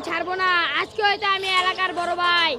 ছাড়বো না। আজকে হয়তো আমি এলাকার বড় ভাই।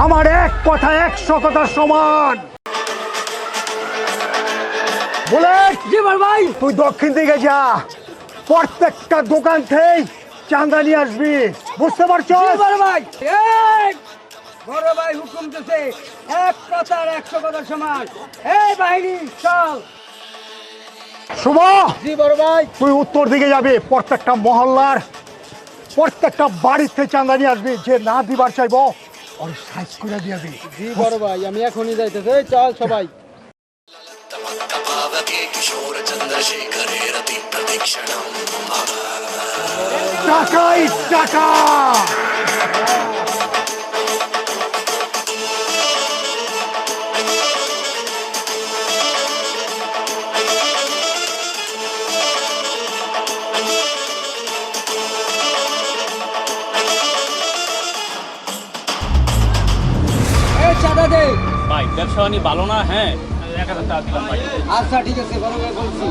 আমার এক কথা 100 কথার সমান। বলে জি বড় ভাই। তুই দক্ষিণ দিকে যা, প্রত্যেকটা দোকান থেকে চাঁদা নিয়ে আসবি, বুঝতে পারছো? বড় ভাই বড় ভাই হুকুম দিতে এক কথার 100 কথার সমান। এই বাহিনী চল। শুভ, জি বড় ভাই। তুই উত্তর দিকে যাবি, প্রত্যেকটা মহল্লার প্রত্যেকটা বাড়ির থেকে চাঁদা নিয়ে আসবি। যে না দিবার চাইবো ওর সাইজ করে দিবি। জি বড় ভাই, আমি এখনই যাইতেছি। চল সবাই। টাকাই টাকা। এই চাঁদা দে। ভাই ব্যবসা বাণী ভালো না। হ্যাঁ 1000 টাকা দিলাম ভাই। আচ্ছা ঠিক আছে বড় ভাই বলছি।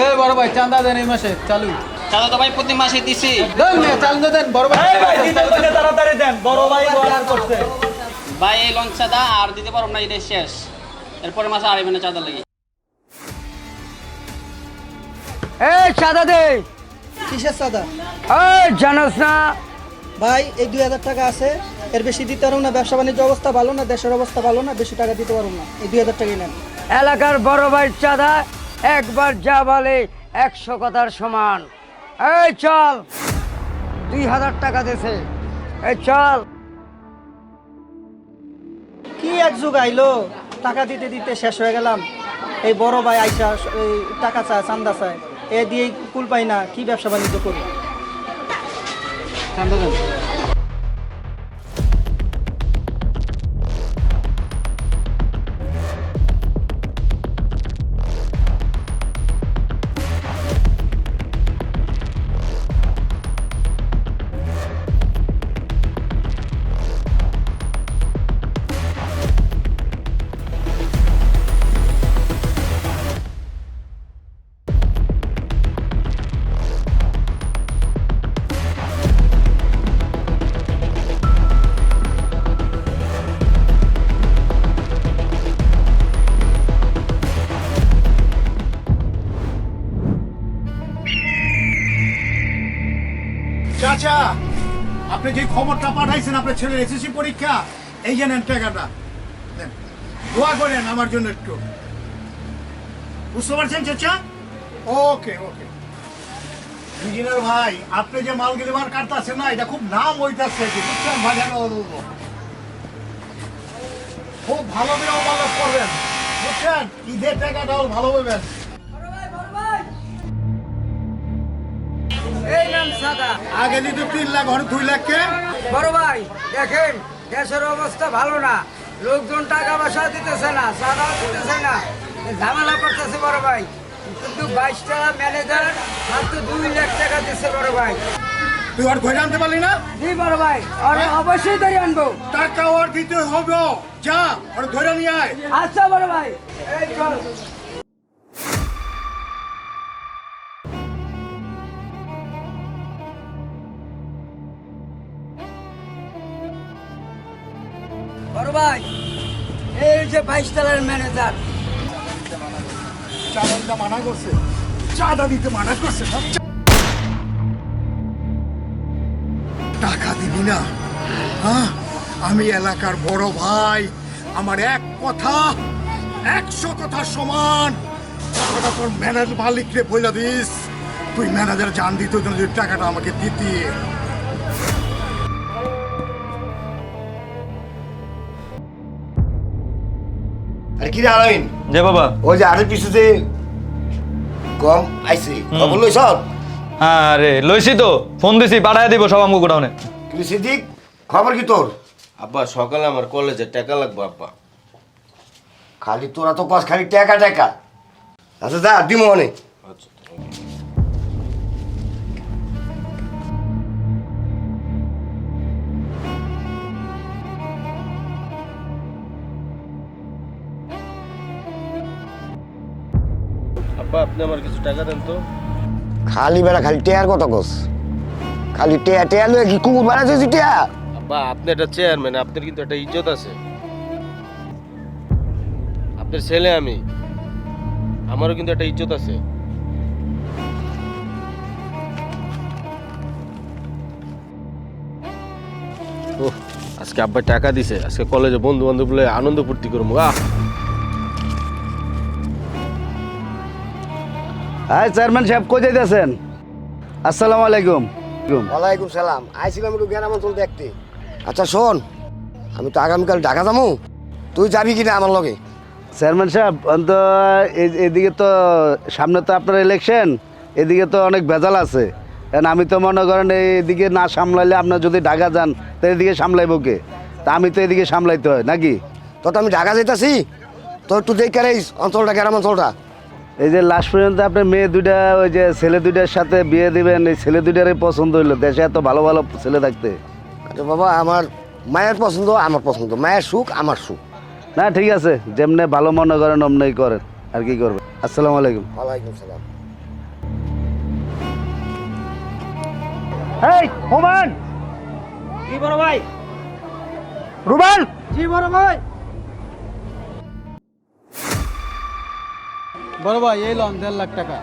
এই বড় ভাই চাঁদা দেন এই মাসে চালু। চাঁদা তো ভাই প্রতি মাসে দিছি। দেন না চাঁদা দেন বড় ভাই। তাড়াতাড়ি দেন, বড় ভাই অর্ডার করছে। ভাই এই লঞ্চ চাঁদা আর দিতে পারব না, এটা শেষ। এরপরে মাসে আড়াই না চাঁদা লাগে। এই চাঁদা দে। কিসের সাদা এই জানোস না ভাই? এই 2000 টাকা আছে, এর বেশি দিতে পারবো না। ব্যবসা বাণিজ্য অবস্থা ভালো না, দেশের অবস্থা ভালো না, বেশি টাকা দিতে পারবো না। এই 2000 টাকাই নেন। এলাকার বড় ভাই চাঁদা একবার যা বলে 100 কথার সমান। এই চল, 2000 টাকা দিছে। এই চল। কি এক যুগ আইলো, টাকা দিতে দিতে শেষ হয়ে গেলাম। এই বড় ভাই আইসা এই টাকা চায়, চান্দা চায়, এ দিয়ে কুল পাই না। কি ব্যবসা বাণিজ্য করি? চাঁদা দেন। চাচা, আপনি যে খবরটা পাঠাইছেন আপনার ছেলের এসএসসি পরীক্ষা, এই যে নেন টাকাটা। নেন, দোয়া করেন আমার জন্য একটু, বুঝতে পারছেন চাচা? ওকে ওকে। ইঞ্জিনিয়ার ভাই, আপনি যে মালগুলি বার কাটতেছেন না, এটা খুব নাম হইতাছে, বুঝছেন? বাজারে খুব ভালো করে অবলম্বন করবেন, বুঝছেন? ঈদের টাকাটাও ভালো পাবেন। এই নাম সাদা। আগে দিতে 3 লাখ, ঘরে 2 লাখ কে? বড় ভাই দেখেন, দেশের অবস্থা ভালো না, লোকজন টাকা পয়সা দিতেছে না, সাদাও দিতেছে না, ঝামেলা করতেছে বড় ভাই। কিন্তু 22টা ম্যানেজার মাত্র 2 লাখ টাকা দিচ্ছে বড় ভাই। তুই আর ধরে আনতে পারলি না? জি বড় ভাই, আর অবশ্যই ধরে আনবো। টাকা ওর দিতে হবে, যা ওর ধরে নিয়ে আয়। আচ্ছা বড় ভাই। এই চল। বড় ভাই, এই যে 22 তলার ম্যানেজার। চাঁদা মানা করছে, চাঁদা দিতে মানা করছে, টাকা দিবি না? হ্যাঁ, আমি এলাকার বড় ভাই, আমার এক কথা 100 কথা সমান। টাকাটা তোর ম্যানেজার মালিকরে বইলা দিস, তুই ম্যানেজার জান দিত যে টাকাটা আমাকে দিতি। আরে কি রে আলামিন, যে বাবা। ওই যে আরে পিছুতে কম আইছে খবর লই সব? হ্যাঁ রে লইছি তো, ফোন দিছি, পাঠায় দিব সব আমগো গোডাউনে। তুই সিদ্দিক খবর কি তোর? আব্বা সকালে আমার কলেজে টাকা লাগবে আব্বা। খালি তোরা তো কস খালি টাকা টাকা। আচ্ছা যা দিমো অনেক। আচ্ছা আব্বা আপনি আমার কিছু টাকা দেন তো। খালি বেড়া খালি টেয়ার কথা কস, খালি টেয়া টেয়া লয়ে কি কুকুর বানাইছিস টেয়া? আব্বা আপনি একটা চেয়ারম্যান, আপনার কিন্তু একটা ইজ্জত আছে। আপনার ছেলে আমি, আমারও কিন্তু একটা ইজ্জত আছে। ওহ, আজকে আব্বা টাকা দিছে, আজকে কলেজে বন্ধু বান্ধব বলে আনন্দ ফুর্তি করবো। হ্যাঁ চেয়ারম্যান সাহেব কই যাইতেছেন? আসসালামু আলাইকুম। ওয়ালাইকুম সালাম। আইছিলাম একটু গ্রাম অঞ্চল দেখতে। আচ্ছা শোন, আমি তো আগামীকাল ঢাকা যাবো, তুই যাবি কিনা আমার লগে? চেয়ারম্যান সাহেব অন্ত এদিকে তো সামনে তো আপনার ইলেকশন, এদিকে তো অনেক ভেজাল আছে। কারণ আমি তো মনে করেন এইদিকে না সামলাইলে আপনার যদি ঢাকা যান তো এদিকে সামলাইব কে? তা আমি তো এদিকে সামলাইতে হয় নাকি? তো আমি ঢাকা যাইতাছি, তো একটু দেখে রাইস অঞ্চলটা, গ্রাম অঞ্চলটা। এই যে লাস্ট পর্যন্ত আপনার মেয়ে দুইটা ওই যে ছেলে দুইটার সাথে বিয়ে দিবেন, এই ছেলে দুইটারই পছন্দ হইলো। দেশে এত ভালো ভালো ছেলে থাকতে। আচ্ছা বাবা, আমার মায়ের পছন্দ আমার পছন্দ, মায়ের সুখ আমার সুখ। না ঠিক আছে, যেমনে ভালো মনে করেন অমনেই করেন, আর কি করবেন। আসসালামু আলাইকুম। ওয়ালাইকুম সালাম। এই হোমান, জি বড় ভাই। রুবেল, জি বড় ভাই। বড় ভাই এই লন 1.5 লাখ টাকা।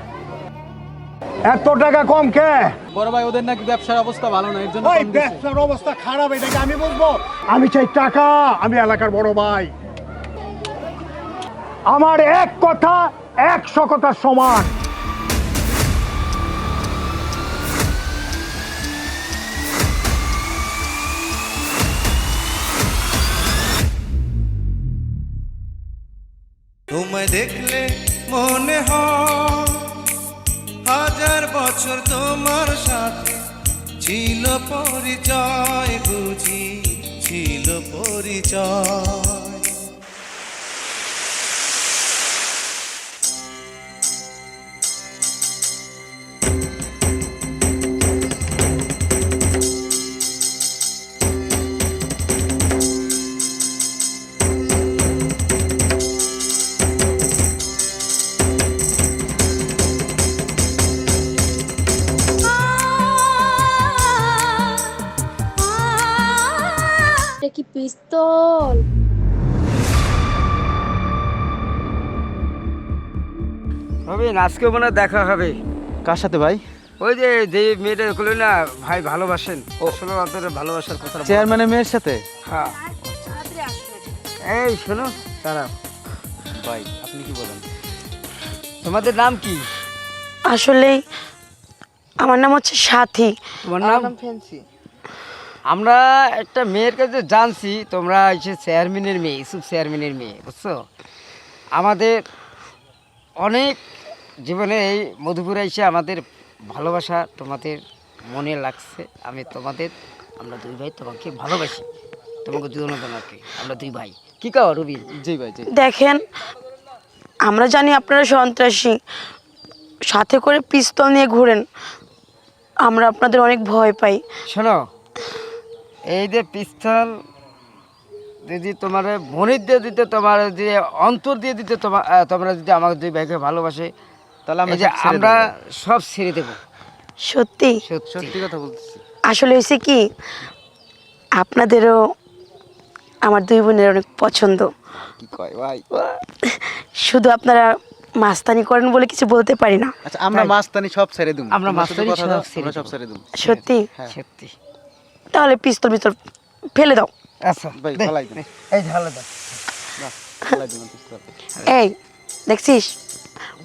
এত টাকা কম কে? বড় ভাই ওদের নাকি ব্যবসার অবস্থা ভালো না, এর জন্য ওই কম দিছে। ব্যবসার অবস্থা খারাপ, এটাকে আমি বুঝবো? আমি চাই টাকা, আমি এলাকার বড় ভাই, আমার এক কথা 100 কথা সমান। তোমায় দেখলে মনে হয় 1000 বছর তোমার সাথে ছিল পরিচয়, বুঝি ছিল পরিচয়। এটা কি পিস্তল? হবে আজকে মনে হয় দেখা হবে। কার সাথে ভাই? ওই যে যে মেয়েটা বলে না ভাই ভালোবাসেন, আসলে আপনাদের ভালোবাসার কথা। চেয়ারম্যানের মেয়ের সাথে? হ্যাঁ। এই শোনো তারা, ভাই আপনি কি বলেন? তোমাদের নাম কি? আসলে আমার নাম হচ্ছে সাথী। তোমার নাম? ফ্যান্সি। আমরা একটা মেয়ের কাছে জানছি তোমরা এসে চেয়ারম্যানের মেয়ে, ইউসুফ চেয়ারম্যানের মেয়ে, বুঝছো? আমাদের অনেক জীবনে এই মধুপুরে এসে আমাদের ভালোবাসা তোমাদের মনে লাগছে। আমরা 2 ভাই তোমাকে ভালোবাসি, তোমাকে দুজনকে, আমরা 2 ভাই। কি কাও রবি? জি ভাই জি। দেখেন আমরা জানি আপনারা সন্ত্রাসী, সাথে করে পিস্তল নিয়ে ঘোরেন, আমরা আপনাদের অনেক ভয় পাই। শোনো, এই যে পিস্তল যদি তোমার মনির দিয়ে দিতে, তোমার যে অন্তর দিয়ে দিতে, তোমরা যদি আমাকে 2 ভাইকে ভালোবাসে, তাহলে আমরা সব ছেড়ে দেবো। সত্যি সত্যি কথা বলতেছি। আসলে হয়েছে কি, আপনাদেরও আমার 2 বোনের অনেক পছন্দ। কি কয় ভাই? শুধু আপনারা মাস্তানি করেন বলে কিছু বলতে পারি না। আচ্ছা আমরা মাস্তানি সব ছেড়ে দেব। আমরা মাস্তানি সব সব ছেড়ে দেব। সত্যি সত্যি। তাহলে পিস্তল পিস্তল ফেলে দাও। আচ্ছা ভাই দে, ফালাই দেন। দে, এই ঝালে দাও। ফালাই দেন পিস্তল। এই দেখছিস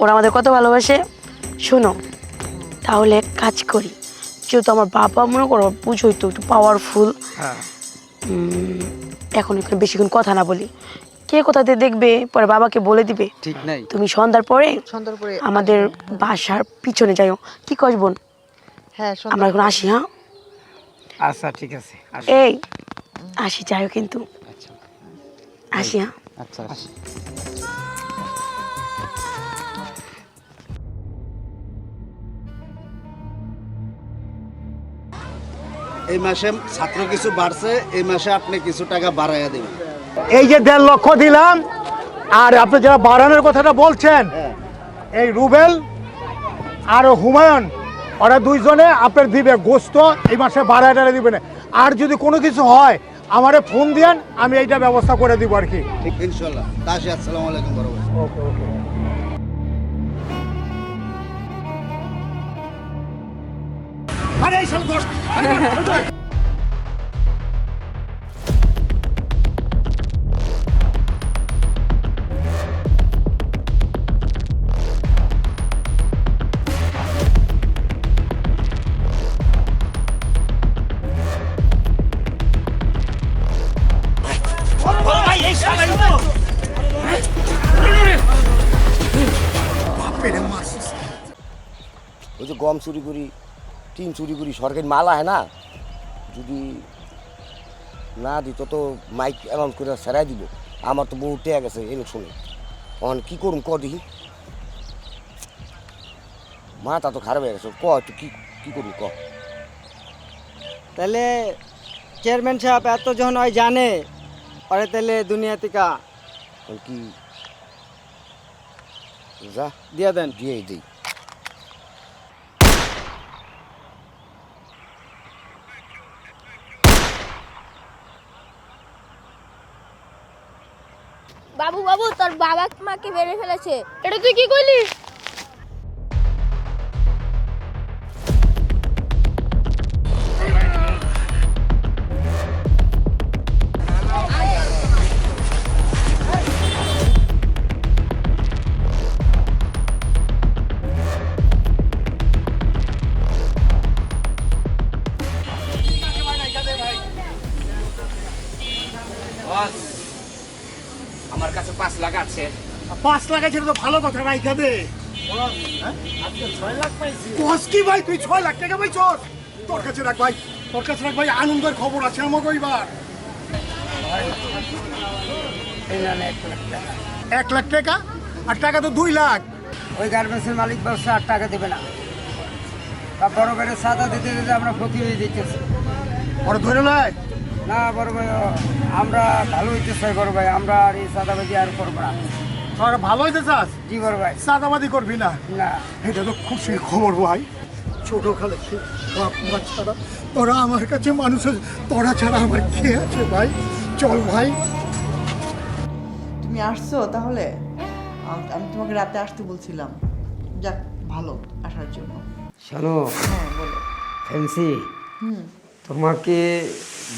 ওরা আমাদের কত ভালোবাসে। শোনো তাহলে এক কাজ করি, যেহেতু আমার বাবা মনে করো বুঝোই তো একটু পাওয়ারফুল, হ্যাঁ এখন এখানে বেশিক্ষণ কথা না বলি, কে কোথাতে দেখবে পরে বাবাকে বলে দিবে। ঠিক নাই। তুমি সন্ধ্যার পরে পরে আমাদের বাসার পিছনে যাইও। কি কস বোন? হ্যাঁ আমরা এখন আসি। হ্যাঁ আচ্ছা ঠিক আছে, আসো। এই আসি, যাইও কিন্তু। আসি। হ্যাঁ আচ্ছা এই মাসে ছাত্র কিছু বাড়ছে, এই মাসে আপনি কিছু টাকা বাড়াইয়া দেবেন। এই যে 1.5 লক্ষ দিলাম, আর আপনি যারা বাড়ানোর কথাটা বলছেন, এই রুবেল আর হুমায়ুন, ওরা দুইজনে আপনার দিবে গোস্ত, এই মাসে বাড়ায় দিবে না। আর যদি কোনো কিছু হয় আমারে ফোন দিয়েন, আমি এইটা ব্যবস্থা করে দিব আর কি। ঠিক ইনশাল্লাহ। তাসি, আসসালামু আলাইকুম বড় ভাই। ওকে ওকে। আরে এই সব দোষ। ওই যে গম চুরি করি, টিন চুরি করি, সরকারি মালা হয় না, যদি না দিত তো মাইক অ্যানাউন্স করে সেরাই দিব। আমার তো বহু টেয়া গেছে ইলেকশনে, এখন কী করুন ক দেখি, মাথা তো খারাপ হয়ে গেছে। ক একটু কী করুন ক। তাহলে চেয়ারম্যান সাহেব এত যখন হয় জানে, পরে তাহলে দুনিয়া থেকে এখন কি যা দিয়ে দেন। দিয়েই দিই। বাবু বাবু তোর বাবা মাকে মেরে ফেলেছে। এটা তুই কি কইলি? আমার কাছে 5 লাখ আছে। 5 লাখ আছে তো ভালো কথা, রাইখা দে। কস কি ভাই, তুই 6 লাখ টাকা পাইছস? তোর কাছে রাখ ভাই, তোর কাছে রাখ ভাই, আনন্দের খবর আছে আমাকে এবার। 1 লাখ টাকা? আর টাকা তো 2 লাখ। ওই গার্মেন্টসের মালিক বলছে আর টাকা দেবে না। তা বড় ভাইয়ের সাদা দিতে দিতে আমরা ক্ষতি হয়ে দিতেছি। ওরা ধরে নয় না বড় ভাই, আমরা ভালো হইতে চাই বড় ভাই, আমরা আর এই সাদাবাজি আর করবো না। তোরা ভালো হইতে চাস, জি বড় ভাই। সাদাবাদি করবি না। না এটা তো খুশির খবর ভাই। ছোট খালে বাপ মা ছাড়া তোরা আমার কাছে মানুষের, তোরা ছাড়া আমার কে আছে ভাই? চল ভাই। তুমি আসছো তাহলে? আমি তোমাকে রাতে আসতে বলছিলাম। যাক ভালো আসার জন্য। শোনো হ্যাঁ বলো। ফ্যান্সি, তোমাকে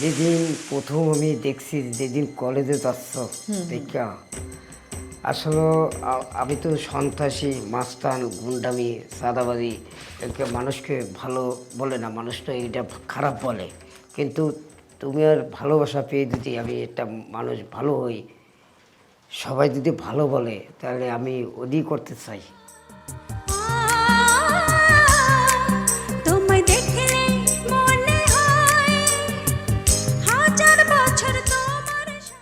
যেদিন প্রথম আমি দেখছি, যেদিন কলেজে যাচ্ছ দেখা, আসলে আমি তো সন্ত্রাসী, মাস্তান, গুন্ডামি, সাদাবাজি, একে মানুষকে ভালো বলে না, মানুষ তো এইটা খারাপ বলে। কিন্তু তুমি আর ভালোবাসা পেয়ে যদি আমি একটা মানুষ ভালো হই, সবাই যদি ভালো বলে, তাহলে আমি ওদিই করতে চাই।